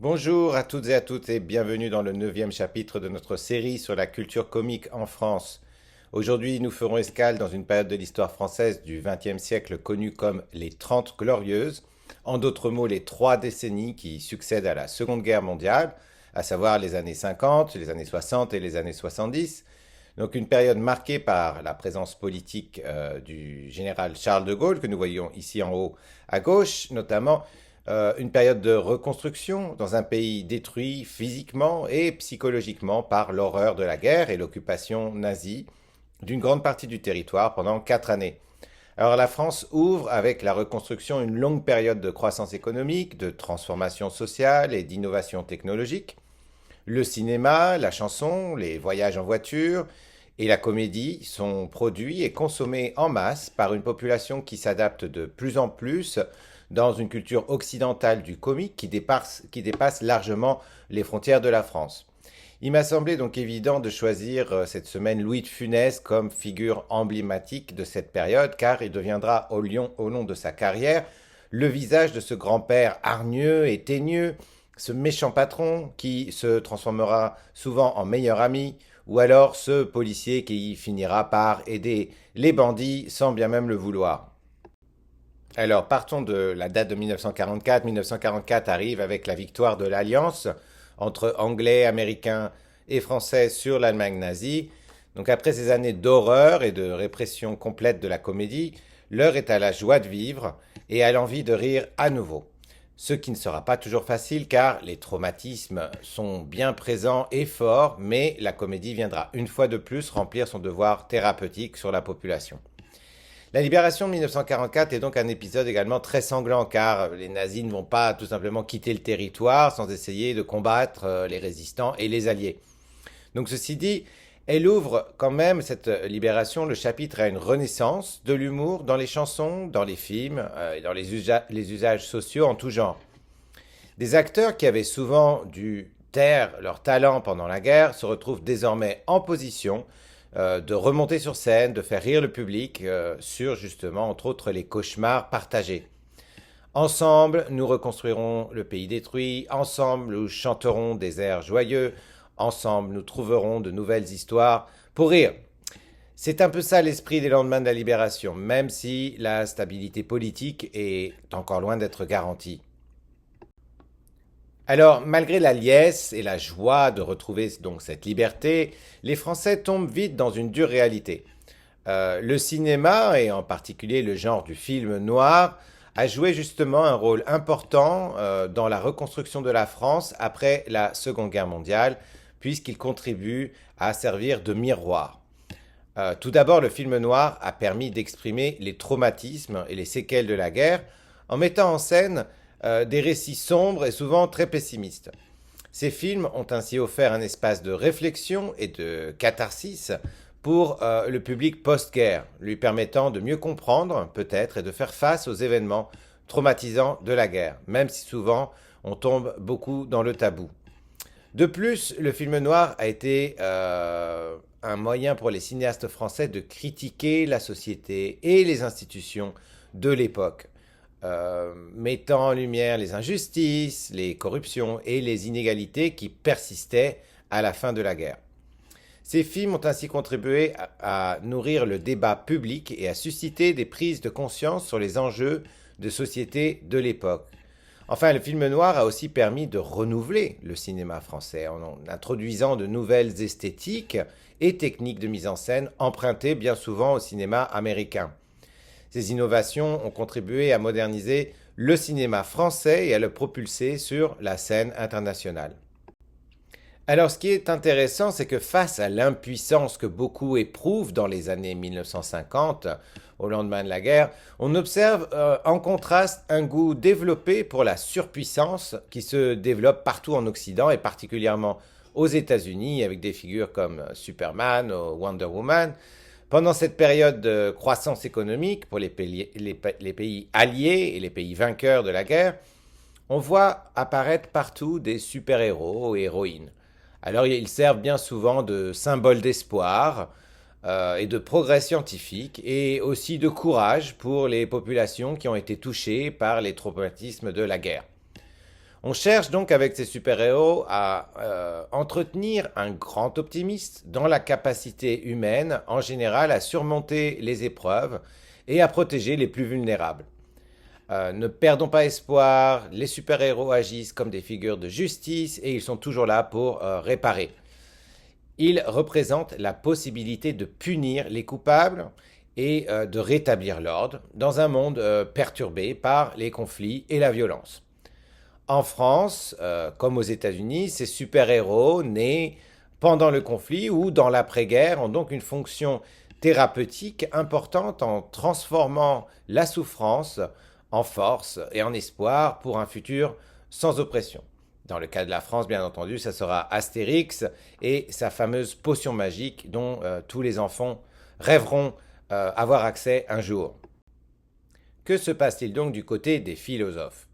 Bonjour à toutes et à tous et bienvenue dans le neuvième chapitre de notre série sur la culture comique en France. Aujourd'hui, nous ferons escale dans une période de l'histoire française du XXe siècle connue comme les Trente Glorieuses, en d'autres mots les trois décennies qui succèdent à la Seconde Guerre mondiale, à savoir les années 50, les années 60 et les années 70. Donc une période marquée par la présence politique du général Charles de Gaulle, que nous voyons ici en haut à gauche, notamment une période de reconstruction dans un pays détruit physiquement et psychologiquement par l'horreur de la guerre et l'occupation nazie d'une grande partie du territoire pendant 4 années. Alors la France ouvre avec la reconstruction une longue période de croissance économique, de transformation sociale et d'innovation technologique. Le cinéma, la chanson, les voyages en voiture et la comédie sont produits et consommés en masse par une population qui s'adapte de plus en plus dans une culture occidentale du comique qui dépasse largement les frontières de la France. Il m'a semblé donc évident de choisir cette semaine Louis de Funès comme figure emblématique de cette période, car il deviendra au long de sa carrière le visage de ce grand-père hargneux et teigneux, ce méchant patron qui se transformera souvent en meilleur ami, ou alors ce policier qui finira par aider les bandits sans bien même le vouloir. Alors, partons de la date de 1944. 1944 arrive avec la victoire de l'Alliance entre Anglais, Américains et Français sur l'Allemagne nazie. Donc, après ces années d'horreur et de répression complète de la comédie, l'heure est à la joie de vivre et à l'envie de rire à nouveau. Ce qui ne sera pas toujours facile car les traumatismes sont bien présents et forts, mais la comédie viendra une fois de plus remplir son devoir thérapeutique sur la population. La libération de 1944 est donc un épisode également très sanglant car les nazis ne vont pas tout simplement quitter le territoire sans essayer de combattre les résistants et les alliés. Donc ceci dit, elle ouvre quand même cette libération le chapitre à une renaissance de l'humour dans les chansons, dans les films et dans les usages sociaux en tout genre. Des acteurs qui avaient souvent dû taire leur talent pendant la guerre se retrouvent désormais en position de remonter sur scène, de faire rire le public sur justement, entre autres, les cauchemars partagés. Ensemble, nous reconstruirons le pays détruit, ensemble, nous chanterons des airs joyeux, ensemble, nous trouverons de nouvelles histoires pour rire. C'est un peu ça l'esprit des lendemains de la libération, même si la stabilité politique est encore loin d'être garantie. Alors, malgré la liesse et la joie de retrouver donc cette liberté, les Français tombent vite dans une dure réalité. Le cinéma, et en particulier le genre du film noir, a joué justement un rôle important dans la reconstruction de la France après la Seconde Guerre mondiale, puisqu'il contribue à servir de miroir. Tout d'abord, le film noir a permis d'exprimer les traumatismes et les séquelles de la guerre en mettant en scène des récits sombres et souvent très pessimistes. Ces films ont ainsi offert un espace de réflexion et de catharsis pour le public post-guerre, lui permettant de mieux comprendre, peut-être, et de faire face aux événements traumatisants de la guerre, même si souvent on tombe beaucoup dans le tabou. De plus, le film noir a été un moyen pour les cinéastes français de critiquer la société et les institutions de l'époque, mettant en lumière les injustices, les corruptions et les inégalités qui persistaient à la fin de la guerre. Ces films ont ainsi contribué à nourrir le débat public et à susciter des prises de conscience sur les enjeux de société de l'époque. Enfin, le film noir a aussi permis de renouveler le cinéma français en introduisant de nouvelles esthétiques et techniques de mise en scène empruntées bien souvent au cinéma américain. Ces innovations ont contribué à moderniser le cinéma français et à le propulser sur la scène internationale. Alors, ce qui est intéressant, c'est que face à l'impuissance que beaucoup éprouvent dans les années 1950, au lendemain de la guerre, on observe en contraste un goût développé pour la surpuissance qui se développe partout en Occident et particulièrement aux États-Unis avec des figures comme Superman ou Wonder Woman. Pendant cette période de croissance économique pour les pays alliés et les pays vainqueurs de la guerre, on voit apparaître partout des super-héros et héroïnes. Alors ils servent bien souvent de symboles d'espoir et de progrès scientifique et aussi de courage pour les populations qui ont été touchées par les traumatismes de la guerre. On cherche donc avec ces super-héros à entretenir un grand optimiste dans la capacité humaine en général à surmonter les épreuves et à protéger les plus vulnérables. Ne perdons pas espoir, les super-héros agissent comme des figures de justice et ils sont toujours là pour réparer. Ils représentent la possibilité de punir les coupables et de rétablir l'ordre dans un monde perturbé par les conflits et la violence. En France, comme aux États-Unis, ces super-héros nés pendant le conflit ou dans l'après-guerre ont donc une fonction thérapeutique importante en transformant la souffrance en force et en espoir pour un futur sans oppression. Dans le cas de la France, bien entendu, ça sera Astérix et sa fameuse potion magique dont tous les enfants rêveront avoir accès un jour. Que se passe-t-il donc du côté des philosophes?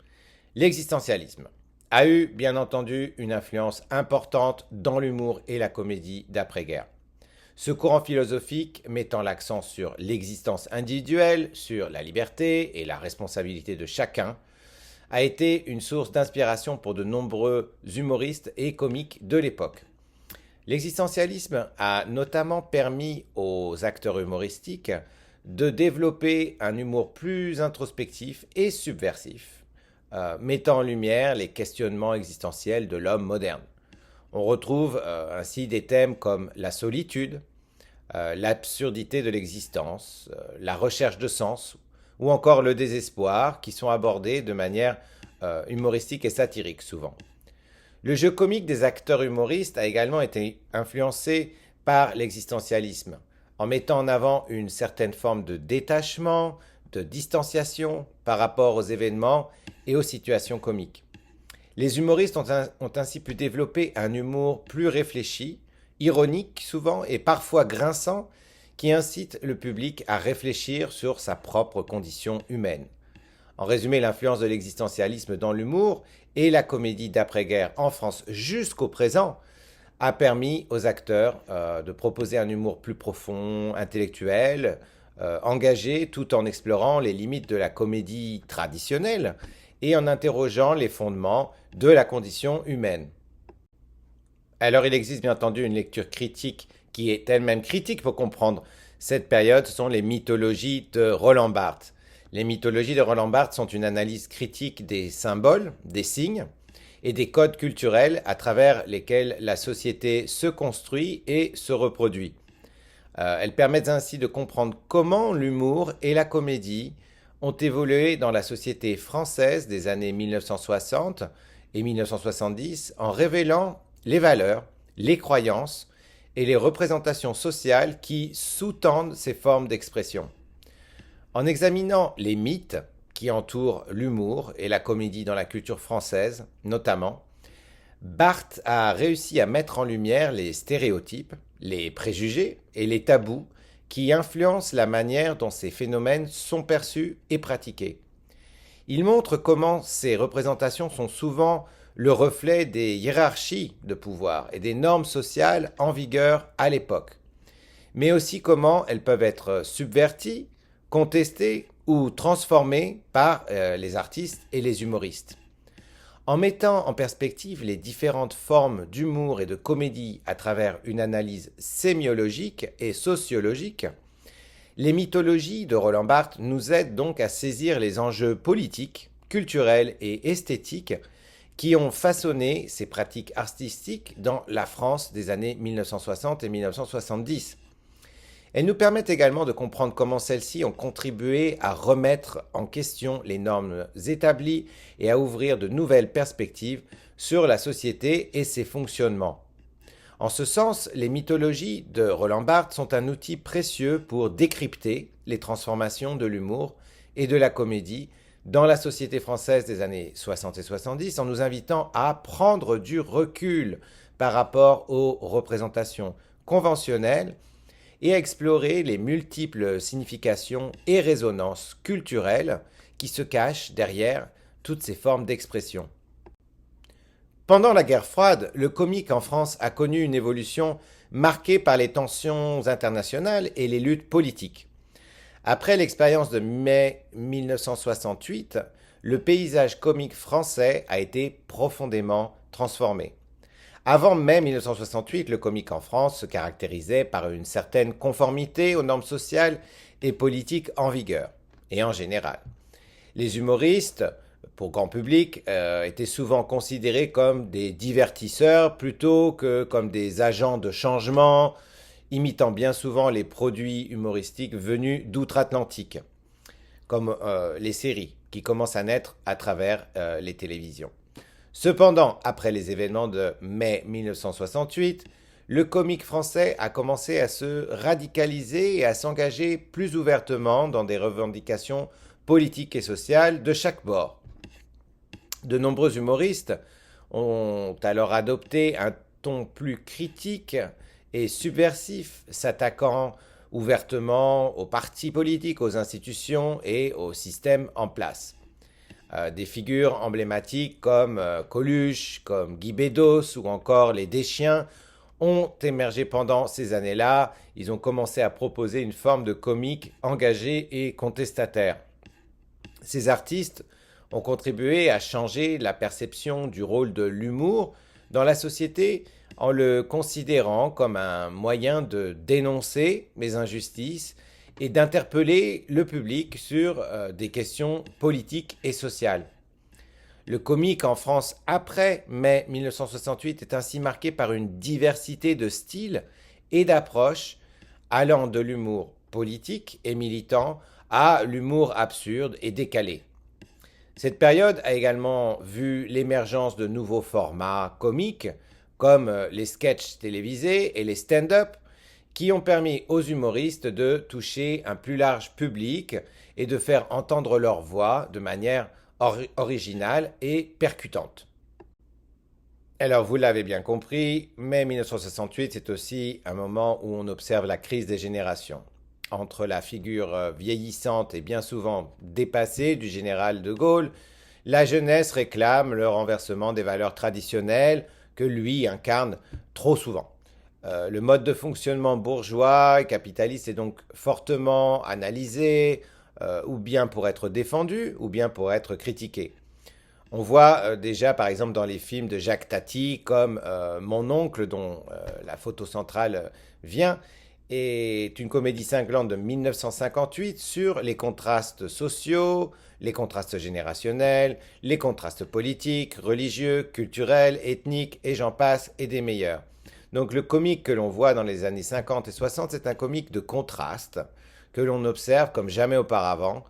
L'existentialisme a eu, bien entendu, une influence importante dans l'humour et la comédie d'après-guerre. Ce courant philosophique mettant l'accent sur l'existence individuelle, sur la liberté et la responsabilité de chacun, a été une source d'inspiration pour de nombreux humoristes et comiques de l'époque. L'existentialisme a notamment permis aux acteurs humoristiques de développer un humour plus introspectif et subversif, mettant en lumière les questionnements existentiels de l'homme moderne. On retrouve ainsi des thèmes comme la solitude, l'absurdité de l'existence, la recherche de sens ou encore le désespoir qui sont abordés de manière humoristique et satirique souvent. Le jeu comique des acteurs humoristes a également été influencé par l'existentialisme, en mettant en avant une certaine forme de détachement, de distanciation par rapport aux événements et aux situations comiques. Les humoristes ont ainsi pu développer un humour plus réfléchi, ironique souvent et parfois grinçant, qui incite le public à réfléchir sur sa propre condition humaine. En résumé, l'influence de l'existentialisme dans l'humour et la comédie d'après-guerre en France jusqu'au présent a permis aux acteurs de proposer un humour plus profond, intellectuel, engagé, tout en explorant les limites de la comédie traditionnelle et en interrogeant les fondements de la condition humaine. Alors il existe bien entendu une lecture critique qui est elle-même critique pour comprendre cette période, ce sont les mythologies de Roland Barthes. Les mythologies de Roland Barthes sont une analyse critique des symboles, des signes et des codes culturels à travers lesquels la société se construit et se reproduit. Elles permettent ainsi de comprendre comment l'humour et la comédie ont évolué dans la société française des années 1960 et 1970 en révélant les valeurs, les croyances et les représentations sociales qui sous-tendent ces formes d'expression. En examinant les mythes qui entourent l'humour et la comédie dans la culture française, notamment, Barthes a réussi à mettre en lumière les stéréotypes, les préjugés et les tabous qui influencent la manière dont ces phénomènes sont perçus et pratiqués. Il montre comment ces représentations sont souvent le reflet des hiérarchies de pouvoir et des normes sociales en vigueur à l'époque, mais aussi comment elles peuvent être subverties, contestées ou transformées par les artistes et les humoristes. En mettant en perspective les différentes formes d'humour et de comédie à travers une analyse sémiologique et sociologique, les mythologies de Roland Barthes nous aident donc à saisir les enjeux politiques, culturels et esthétiques qui ont façonné ces pratiques artistiques dans la France des années 1960 et 1970. Elles nous permettent également de comprendre comment celles-ci ont contribué à remettre en question les normes établies et à ouvrir de nouvelles perspectives sur la société et ses fonctionnements. En ce sens, les mythologies de Roland Barthes sont un outil précieux pour décrypter les transformations de l'humour et de la comédie dans la société française des années 60 et 70 en nous invitant à prendre du recul par rapport aux représentations conventionnelles et à explorer les multiples significations et résonances culturelles qui se cachent derrière toutes ces formes d'expression. Pendant la guerre froide, le comique en France a connu une évolution marquée par les tensions internationales et les luttes politiques. Après l'expérience de mai 1968, le paysage comique français a été profondément transformé. Avant mai 1968, le comique en France se caractérisait par une certaine conformité aux normes sociales et politiques en vigueur, et en général. Les humoristes, pour grand public, étaient souvent considérés comme des divertisseurs plutôt que comme des agents de changement, imitant bien souvent les produits humoristiques venus d'outre-Atlantique, comme les séries qui commencent à naître à travers les télévisions. Cependant, après les événements de mai 1968, le comique français a commencé à se radicaliser et à s'engager plus ouvertement dans des revendications politiques et sociales de chaque bord. De nombreux humoristes ont alors adopté un ton plus critique et subversif, s'attaquant ouvertement aux partis politiques, aux institutions et au système en place. Des figures emblématiques comme Coluche, comme Guy Bedos ou encore les Deschiens ont émergé pendant ces années-là. Ils ont commencé à proposer une forme de comique engagé et contestataire. Ces artistes ont contribué à changer la perception du rôle de l'humour dans la société en le considérant comme un moyen de dénoncer les injustices et d'interpeller le public sur des questions politiques et sociales. Le comique en France après mai 1968 est ainsi marqué par une diversité de styles et d'approches allant de l'humour politique et militant à l'humour absurde et décalé. Cette période a également vu l'émergence de nouveaux formats comiques comme les sketchs télévisés et les stand-up qui ont permis aux humoristes de toucher un plus large public et de faire entendre leur voix de manière originale et percutante. Alors, vous l'avez bien compris, mai 1968, c'est aussi un moment où on observe la crise des générations. Entre la figure vieillissante et bien souvent dépassée du général de Gaulle, la jeunesse réclame le renversement des valeurs traditionnelles que lui incarne trop souvent. Le mode de fonctionnement bourgeois et capitaliste est donc fortement analysé, ou bien pour être défendu, ou bien pour être critiqué. On voit déjà, par exemple, dans les films de Jacques Tati, comme Mon oncle, dont la photo centrale vient, est une comédie cinglante de 1958 sur les contrastes sociaux, les contrastes générationnels, les contrastes politiques, religieux, culturels, ethniques, et j'en passe, et des meilleurs. Donc le comique que l'on voit dans les années 50 et 60, c'est un comique de contraste que l'on observe comme jamais auparavant,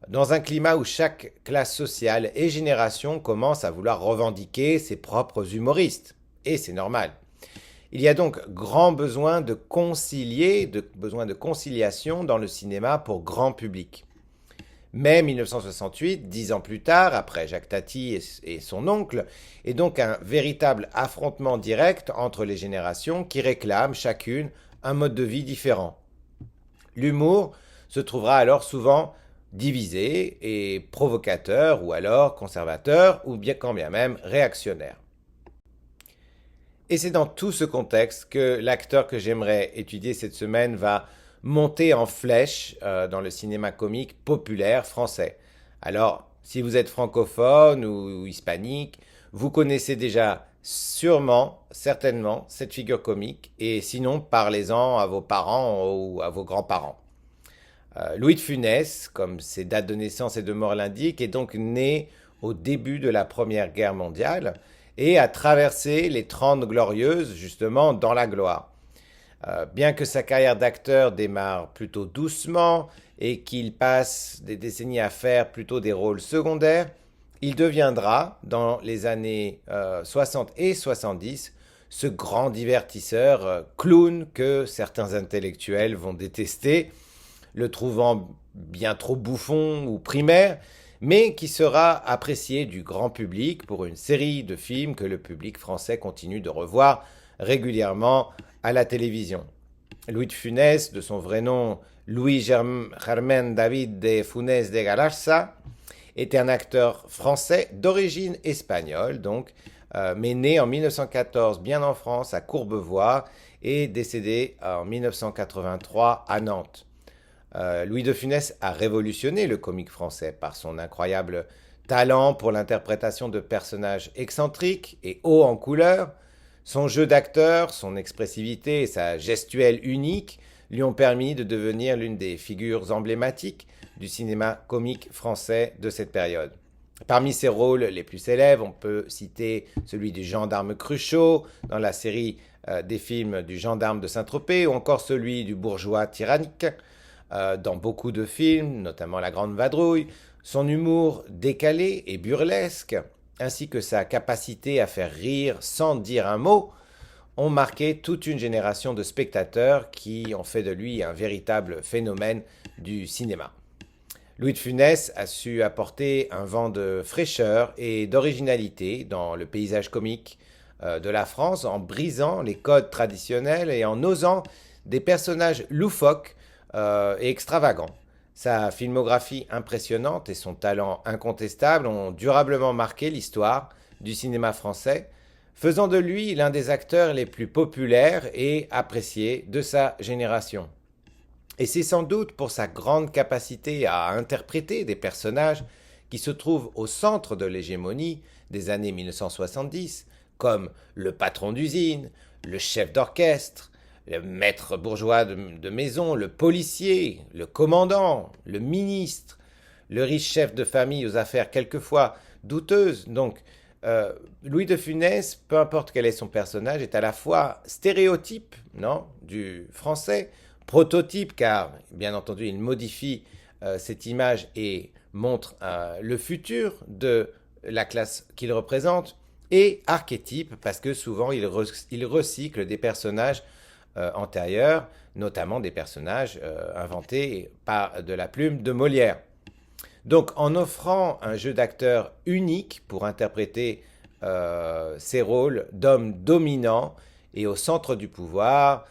dans un climat où chaque classe sociale et génération commence à vouloir revendiquer ses propres humoristes. Et c'est normal. Il y a donc grand besoin de besoin de conciliation dans le cinéma pour grand public. Mai 1968, 10 ans plus tard, après Jacques Tati et son oncle, est donc un véritable affrontement direct entre les générations qui réclament chacune un mode de vie différent. L'humour se trouvera alors souvent divisé et provocateur ou alors conservateur ou bien quand bien même réactionnaire. Et c'est dans tout ce contexte que l'acteur que j'aimerais étudier cette semaine va monter en flèche dans le cinéma comique populaire français. Alors, si vous êtes francophone ou hispanique, vous connaissez déjà sûrement, certainement, cette figure comique, et sinon, parlez-en à vos parents ou à vos grands-parents. Louis de Funès, comme ses dates de naissance et de mort l'indiquent, est donc né au début de la Première Guerre mondiale et a traversé les 30 glorieuses, justement, dans la gloire. Bien que sa carrière d'acteur démarre plutôt doucement et qu'il passe des décennies à faire plutôt des rôles secondaires, il deviendra, dans les années 60 et 70, ce grand divertisseur clown que certains intellectuels vont détester, le trouvant bien trop bouffon ou primaire, mais qui sera apprécié du grand public pour une série de films que le public français continue de revoir régulièrement à la télévision. Louis de Funès, de son vrai nom Louis Germain David de Funès de Galarza, était un acteur français d'origine espagnole, donc, mais né en 1914 bien en France, à Courbevoie, et décédé en 1983 à Nantes. Louis de Funès a révolutionné le comique français par son incroyable talent pour l'interprétation de personnages excentriques et hauts en couleur, son jeu d'acteur, son expressivité et sa gestuelle unique lui ont permis de devenir l'une des figures emblématiques du cinéma comique français de cette période. Parmi ses rôles les plus célèbres, on peut citer celui du gendarme Cruchot dans la série des films du gendarme de Saint-Tropez ou encore celui du bourgeois tyrannique dans beaucoup de films, notamment La Grande Vadrouille. Son humour décalé et burlesque, ainsi que sa capacité à faire rire sans dire un mot, ont marqué toute une génération de spectateurs qui ont fait de lui un véritable phénomène du cinéma. Louis de Funès a su apporter un vent de fraîcheur et d'originalité dans le paysage comique de la France en brisant les codes traditionnels et en osant des personnages loufoques et extravagants. Sa filmographie impressionnante et son talent incontestable ont durablement marqué l'histoire du cinéma français, faisant de lui l'un des acteurs les plus populaires et appréciés de sa génération. Et c'est sans doute pour sa grande capacité à interpréter des personnages qui se trouvent au centre de l'hégémonie des années 1970, comme le patron d'usine, le chef d'orchestre, le maître bourgeois de maison, le policier, le commandant, le ministre, le riche chef de famille aux affaires quelquefois douteuses. Donc, Louis de Funès, peu importe quel est son personnage, est à la fois stéréotype, non, du français, prototype, car bien entendu il modifie cette image et montre le futur de la classe qu'il représente, et archétype, parce que souvent il recycle des personnages antérieurs, notamment des personnages inventés par de la plume de Molière. Donc en offrant un jeu d'acteur unique pour interpréter ces rôles d'hommes dominants et au centre du pouvoir,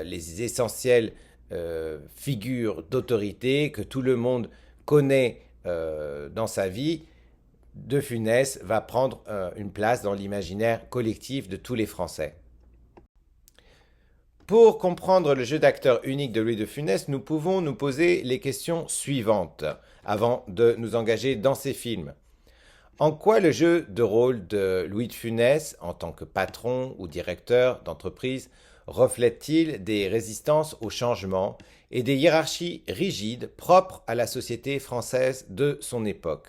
les essentielles figures d'autorité que tout le monde connaît dans sa vie, De Funès va prendre une place dans l'imaginaire collectif de tous les Français. Pour comprendre le jeu d'acteur unique de Louis de Funès, nous pouvons nous poser les questions suivantes avant de nous engager dans ces films. En quoi le jeu de rôle de Louis de Funès, en tant que patron ou directeur d'entreprise, reflète-t-il des résistances au changement et des hiérarchies rigides propres à la société française de son époque?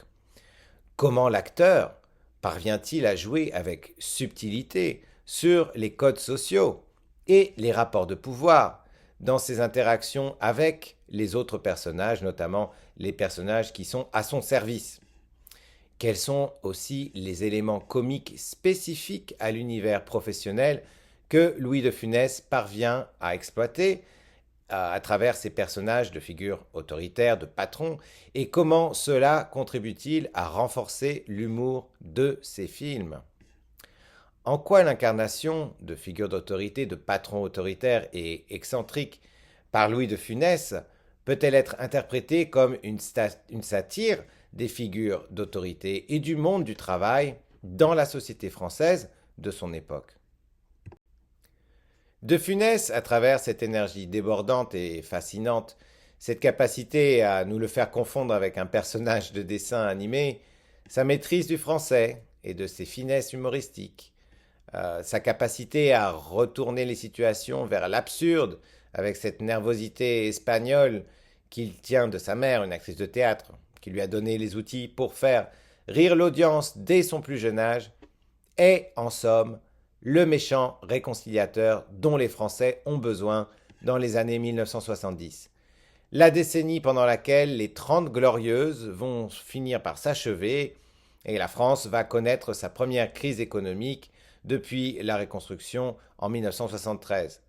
Comment l'acteur parvient-il à jouer avec subtilité sur les codes sociaux et les rapports de pouvoir dans ses interactions avec les autres personnages, notamment les personnages qui sont à son service? Quels sont aussi les éléments comiques spécifiques à l'univers professionnel que Louis de Funès parvient à exploiter à travers ses personnages de figures autoritaires, de patrons, et comment cela contribue-t-il à renforcer l'humour de ses films? En quoi l'incarnation de figures d'autorité, de patrons autoritaires et excentriques par Louis de Funès peut-elle être interprétée comme une satire des figures d'autorité et du monde du travail dans la société française de son époque? De Funès, à travers cette énergie débordante et fascinante, cette capacité à nous le faire confondre avec un personnage de dessin animé, sa maîtrise du français et de ses finesses humoristiques, sa capacité à retourner les situations vers l'absurde avec cette nervosité espagnole qu'il tient de sa mère, une actrice de théâtre, qui lui a donné les outils pour faire rire l'audience dès son plus jeune âge, est en somme le méchant réconciliateur dont les Français ont besoin dans les années 1970. La décennie pendant laquelle les 30 glorieuses vont finir par s'achever et la France va connaître sa première crise économique depuis la reconstruction en 1973.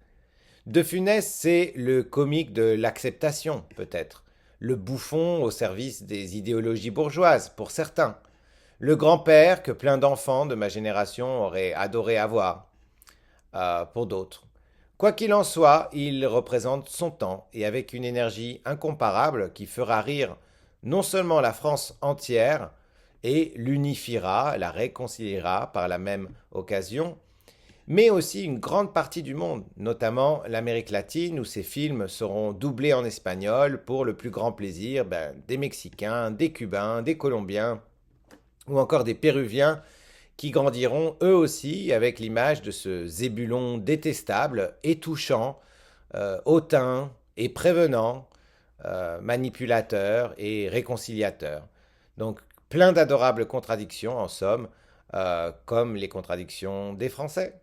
De Funès, c'est le comique de l'acceptation, peut-être, le bouffon au service des idéologies bourgeoises, pour certains, le grand-père que plein d'enfants de ma génération auraient adoré avoir, pour d'autres. Quoi qu'il en soit, il représente son temps et avec une énergie incomparable qui fera rire non seulement la France entière et l'unifiera, la réconciliera par la même occasion, mais aussi une grande partie du monde, notamment l'Amérique latine où ses films seront doublés en espagnol pour le plus grand plaisir des Mexicains, des Cubains, des Colombiens ou encore des Péruviens qui grandiront eux aussi avec l'image de ce Zébulon détestable et touchant, hautain et prévenant, manipulateur et réconciliateur. Donc plein d'adorables contradictions en somme, comme les contradictions des Français.